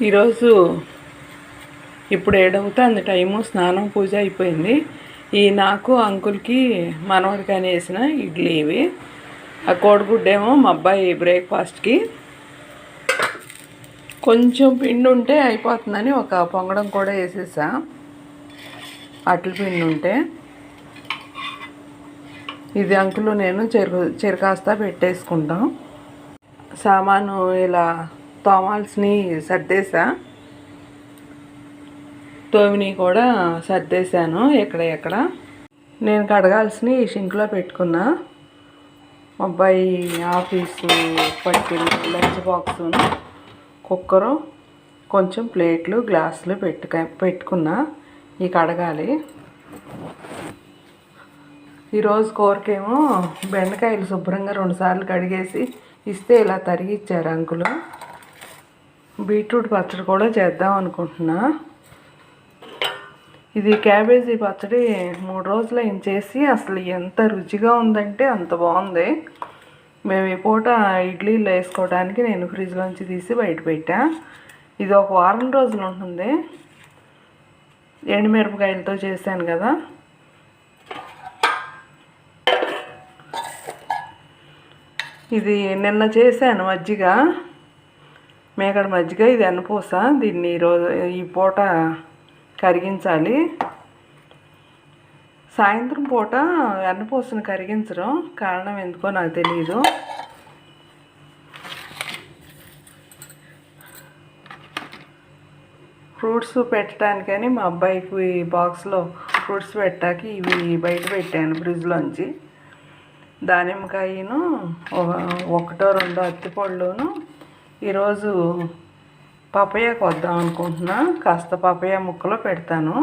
ఈరోజు ఇప్పుడు 7 అవుతుంది టైము. స్నానం పూజ అయిపోయింది. ఈ నాకు అంకుల్కి మనవడికి అని వేసిన ఇడ్లీ ఇవి. ఆ కోడిగుడ్డేమో మా అబ్బాయి బ్రేక్ఫాస్ట్కి. కొంచెం పిండి ఉంటే అయిపోతుందని ఒక పొంగడం కూడా వేసేసా. అట్ల పిండి ఉంటే ఇది అంకులు నేను చెరకాస్తా పెట్టేసుకుంటాం. సామాను ఇలా తోమాల్సినవి సర్దేశా, తోమిని కూడా సర్దేశాను. ఎక్కడ నేను కడగాల్సినవి షింక్లో పెట్టుకున్నా. అబ్బాయి ఆఫీసు పట్టుకెళ్ళి లంచ్ బాక్సును, కుక్కరు, కొంచెం ప్లేట్లు గ్లాసులు పెట్టుకున్నా. ఇవి కడగాలి. ఈరోజు కూరకేమో బెండకాయలు శుభ్రంగా 2 సార్లు కడిగేసి ఇస్తే ఇలా తరిగిచ్చారు అంకులు. బీట్రూట్ పచ్చడి కూడా చేద్దాం అనుకుంటున్నా. ఇది క్యాబేజీ పచ్చడి 3 రోజులు అయిన చేసి అసలు ఎంత రుచిగా ఉందంటే అంత బాగుంది. మేము ఈ పూట ఇడ్లీలో వేసుకోవడానికి నేను ఫ్రిడ్జ్లోంచి తీసి బయట పెట్టా. ఇది ఒక వారం రోజులు ఉంటుంది. ఎండుమిరపకాయలతో చేశాను కదా. ఇది నిన్న చేశాను మజ్జిగ, మేకడ మజ్జిగ. ఇది ఎన్నపూస. దీన్ని ఈ పూట కరిగించాలి. సాయంత్రం పూట ఎన్నపూసను కరిగించడం కారణం ఎందుకో నాకు తెలియదు. ఫ్రూట్స్ పెట్టడానికని మా అబ్బాయికి బాక్స్లో ఫ్రూట్స్ పెట్టాక ఇవి బయట పెట్టాను ఫ్రిడ్జ్లోంచి. దానిమ్మకాయను 1-2 అరటిపళ్ళును. ఈరోజు పపాయ కొద్దాం అనుకుంటున్నా. కాస్త పపాయ ముక్కలో పెడతాను.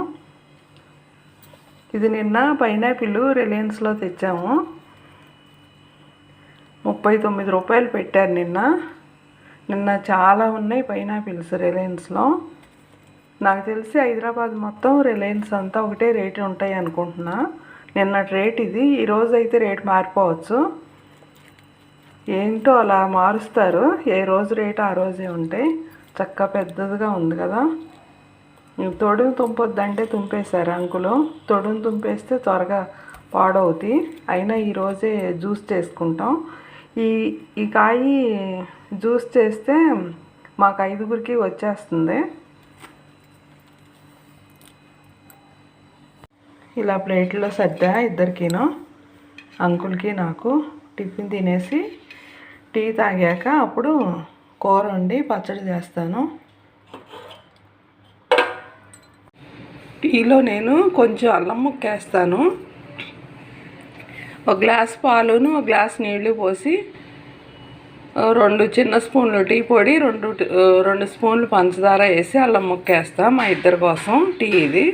ఇది నిన్న పైనాపిల్ రిలయన్స్లో తెచ్చాము. 39 రూపాయలు పెట్టారు నిన్న చాలా ఉన్నాయి పైనాపిల్స్ రిలయన్స్లో. నాకు తెలిసి హైదరాబాద్ మొత్తం రిలయన్స్ అంతా ఒకటే రేటు ఉంటాయి అనుకుంటున్నా. నిన్నటి రేట్ ఇది. ఈరోజు అయితే రేటు మారిపోవచ్చు. ఏంటో అలా మారుస్తారు. ఏ రోజు రేటు ఆ రోజే ఉంటాయి. చక్కగా పెద్దదిగా ఉంది కదా. తొడుము తుంపొద్దంటే తుంపేశారు అంకులు. తొడుము తుంపేస్తే త్వరగా పాడవుతాయి. అయినా ఈరోజే జ్యూస్ చేసుకుంటాం. ఈ కాయ జ్యూస్ చేస్తే మాకు 5గురికి వచ్చేస్తుంది. ఇలా ప్లేట్లో సర్దా ఇద్దరికిను, అంకుల్కి నాకు. టిఫిన్ తినేసి టీ తాగాక అప్పుడు కూర వండి పచ్చడి చేస్తాను. టీలో నేను కొంచెం అల్లం ముక్క వేస్తాను. 1 గ్లాస్ పాలును 1 గ్లాస్ నీళ్లు పోసి 2 చిన్న స్పూన్లు టీ పొడి, 2 స్పూన్లు పంచదార వేసి అల్లం ముక్క వేస్తా మా ఇద్దరి కోసం. టీ ఇది.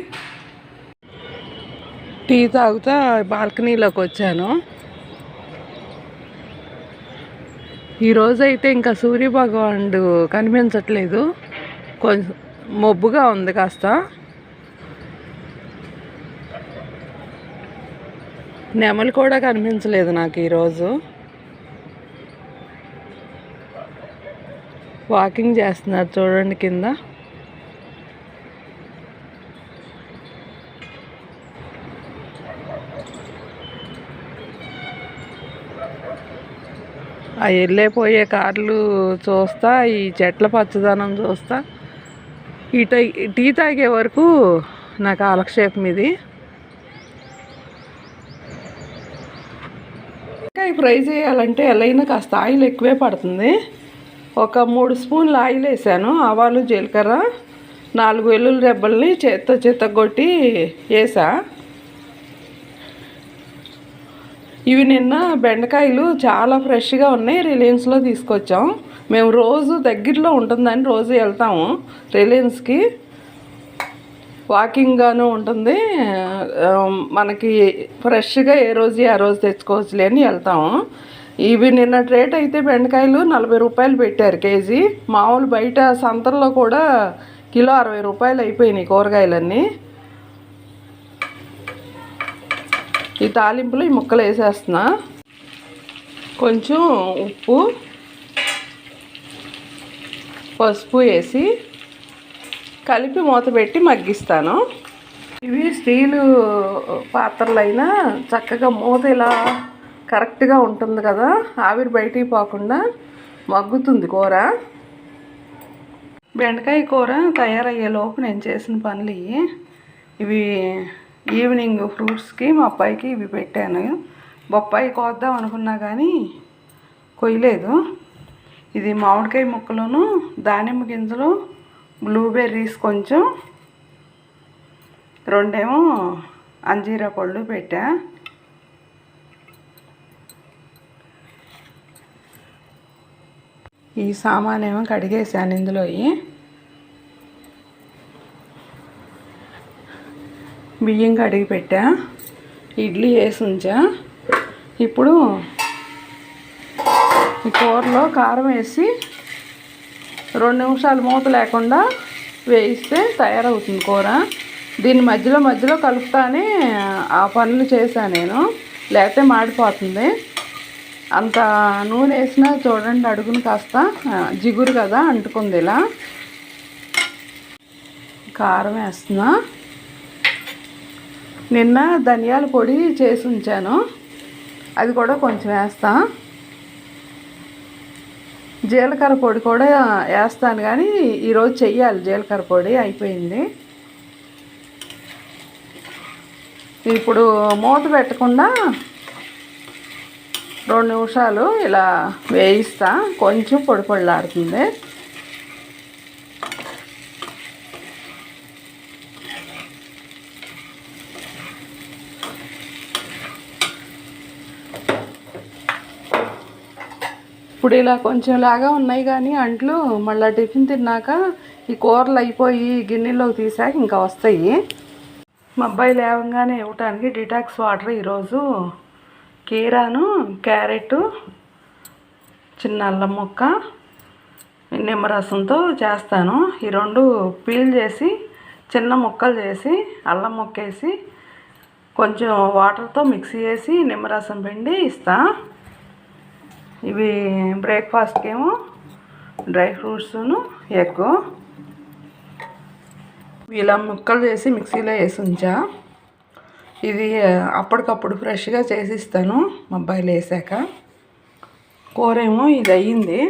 టీ తాగుతా బాల్కనీలోకి వచ్చాను. ఈరోజైతే ఇంకా సూర్యభగవానుడు కనిపించట్లేదు. కొంచెం మబ్బుగా ఉంది కాస్త. నెమలు కూడా కనిపించలేదు నాకు ఈరోజు. వాకింగ్ చేస్తున్నారు చూడండి కింద. ఆ వెళ్ళిపోయే కార్లు చూస్తా, ఈ చెట్ల పచ్చదనం చూస్తా, టీ తాగే వరకు నా కాలక్షేపం ఇది. ఇంకా ఫ్రై చేయాలంటే ఎలా కాస్త ఆయిల్ ఎక్కువే పడుతుంది. ఒక 3 స్పూన్లు ఆయిల్ వేసాను. ఆవాలు, జీలకర్ర, 4 వెల్లుల్లి రెబ్బల్ని చితగొట్టి వేసా. ఇవి నిన్న బెండకాయలు చాలా ఫ్రెష్గా ఉన్నాయి. రిలయన్స్లో తీసుకొచ్చాం. మేము రోజు దగ్గరలో ఉంటుందని రోజు వెళ్తాము రిలయన్స్కి. వాకింగ్గాను ఉంటుంది, మనకి ఫ్రెష్గా ఏ రోజు ఆ రోజు తెచ్చుకోవచ్చులే అని వెళ్తాము. ఇవి నిన్న రేట్ అయితే బెండకాయలు 40 రూపాయలు పెట్టారు కేజీ. మామూలు బయట సంతల్లో కూడా కిలో 60 రూపాయలు అయిపోయినాయి కూరగాయలన్నీ. ఈ తాలింపులో ఈ ముక్కలు వేసేస్తున్నా. కొంచెం ఉప్పు, పసుపు వేసి కలిపి మూత పెట్టి మగ్గిస్తాను. ఇవి స్టీలు పాత్రలైనా చక్కగా మూత ఇలా కరెక్ట్గా ఉంటుంది కదా, ఆవిరి బయటికి పోకుండా మగ్గుతుంది కూర. బెండకాయ కూర తయారయ్యేలోపు నేను చేసిన పనులు ఇవి. ఈవినింగ్ ఫ్రూట్స్కి మా అబ్బాయికి ఇవి పెట్టాను. బొప్పాయి కోద్దాం అనుకున్నా కానీ కొయ్యలేదు. ఇది మామిడికాయ ముక్కలను, దానిమ్మ గింజలు, బ్లూబెర్రీస్ కొంచెం, 2 అంజీరా పళ్ళు పెట్టా. ఈ సామానేమో కడిగేసాను. ఇందులో బియ్యం కడిగి పెట్టా, ఇడ్లీ వేసి ఉంచా. ఇప్పుడు ఈ కూరలో కారం వేసి 2 నిమిషాలు మూత లేకుండా వేయిస్తే తయారవుతుంది కూర. దీన్ని మధ్యలో కలుపుతానే ఆ పనులు చేశాను నేను, లేకపోతే మాడిపోతుంది. అంత నూనె వేసినా చూడండి అడుగును కాస్త జిగురు కదా అంటుకుంది. ఇలా కారం వేస్తున్నా. నిన్న ధనియాల పొడి చేసి ఉంచాను, అది కూడా కొంచెం వేస్తా. జీలకర్ర పొడి కూడా వేస్తాను కానీ ఈరోజు చెయ్యాలి. జీలకర్ర పొడి అయిపోయింది. ఇప్పుడు మూత పెట్టకుండా 2 నిమిషాలు ఇలా వేయిస్తా, కొంచెం పొడి పొడిలాడుతుంది. ఇప్పుడు ఇలా కొంచెం లాగా ఉన్నాయి కానీ అంట్లు మళ్ళీ టిఫిన్ తిన్నాక ఈ కూరలు అయిపోయి గిన్నెలోకి తీసాక ఇంకా వస్తాయి. మా అబ్బాయి లేవగానే ఇవ్వటానికి డిటాక్స్ వాటర్ ఈరోజు కీరాను, క్యారెట్, చిన్న అల్లం ముక్క, నిమ్మరసంతో చేస్తాను. ఈ 2 పీల్ చేసి చిన్న ముక్కలు చేసి అల్లం ముక్క వేసి కొంచెం వాటర్తో మిక్సీ చేసి నిమ్మరసం పిండి ఇస్తా. ఇవి బ్రేక్ఫాస్ట్కి ఏమో డ్రై ఫ్రూట్స్ను ఎగ్ ఇలా ముక్కలు చేసి మిక్సీలో వేసి ఉంచా. ఇది అప్పటికప్పుడు ఫ్రెష్గా చేసిస్తాను మా అబ్బాయిలు వేసాక. కూర ఏమో ఇది అయ్యింది.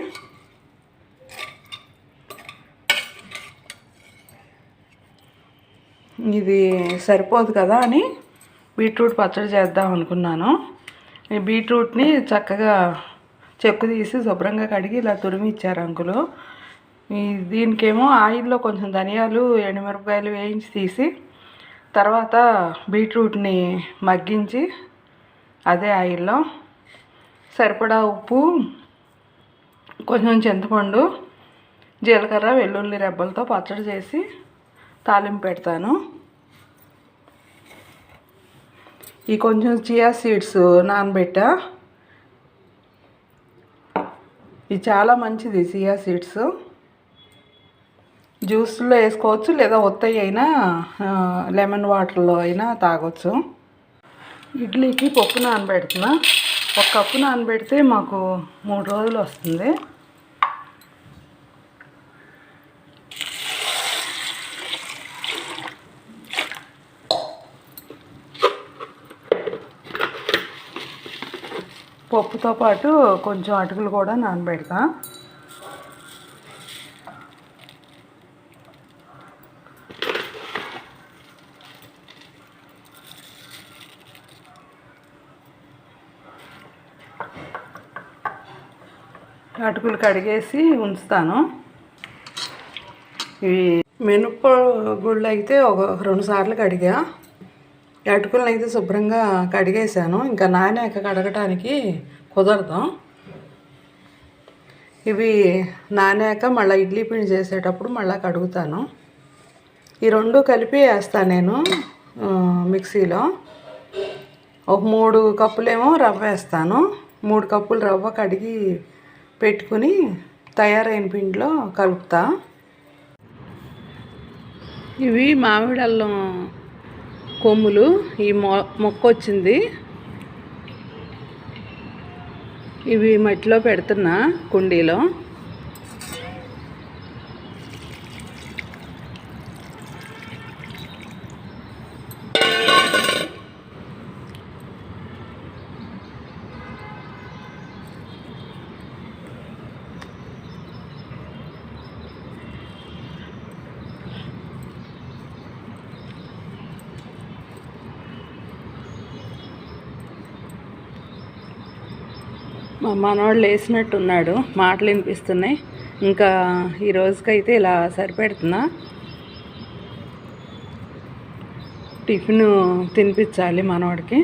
ఇది సరిపోదు కదా అని బీట్రూట్ పచ్చడి చేద్దాం అనుకున్నాను. ఈ బీట్రూట్ని చక్కగా చెక్కు తీసి శుభ్రంగా కడిగి ఇలా తురిమి ఇచ్చారు అంకులు. దీనికేమో ఆయిల్లో కొంచెం ధనియాలు, ఎండుమిరపకాయలు వేయించి తీసి తర్వాత బీట్రూట్ని మగ్గించి అదే ఆయిల్లో సరిపడా ఉప్పు, కొంచెం చింతపండు, జీలకర్ర, వెల్లుల్లి రెబ్బలతో పచ్చడి చేసి తాలింపు పెడతాను. ఈ కొంచెం చియా సీడ్స్ నానబెట్టా. ఇది చాలా మంచిది చియా సీడ్స్. జ్యూస్లో వేసుకోవచ్చు లేదా ఒత్తయి అయినా లెమన్ వాటర్లో అయినా తాగొచ్చు. ఇడ్లీకి పప్పు నానబెడుతున్నా. 1 కప్పు నానబెడితే మాకు 3 రోజులు వస్తుంది. పప్పుతో పాటు కొంచెం అటుకులు కూడా నానబెడతా. అటుకులు కడిగేసి ఉంచుతాను. ఇవి మినపగుళ్ళు అయితే ఒక 2 సార్లు కడిగా. అటుకులను అయితే శుభ్రంగా కడిగేసాను. ఇంకా నానాక కడగటానికి కుదరదు. ఇవి నానాక మళ్ళీ ఇడ్లీ పిండి చేసేటప్పుడు మళ్ళీ కడుగుతాను. ఈ 2 కలిపి వేస్తాను నేను మిక్సీలో. ఒక 3 కప్పులేమో రవ్వ వేస్తాను. 3 కప్పులు రవ్వ కడిగి పెట్టుకుని తయారైన పిండిలో కలుపుతా. ఇవి మామిడి అల్లం కొమ్ములు. ఈ మొక్క వచ్చింది. ఇవి మట్టిలో పెడుతున్నా కుండీలో. మా మనవాడు లేచినట్టున్నాడు, మాటలు వినిపిస్తున్నాయి. ఇంకా ఈ రోజుకైతే ఇలా సరిపెడుతున్నా. టిఫిన్ తినిపించాలి మనవాడికి.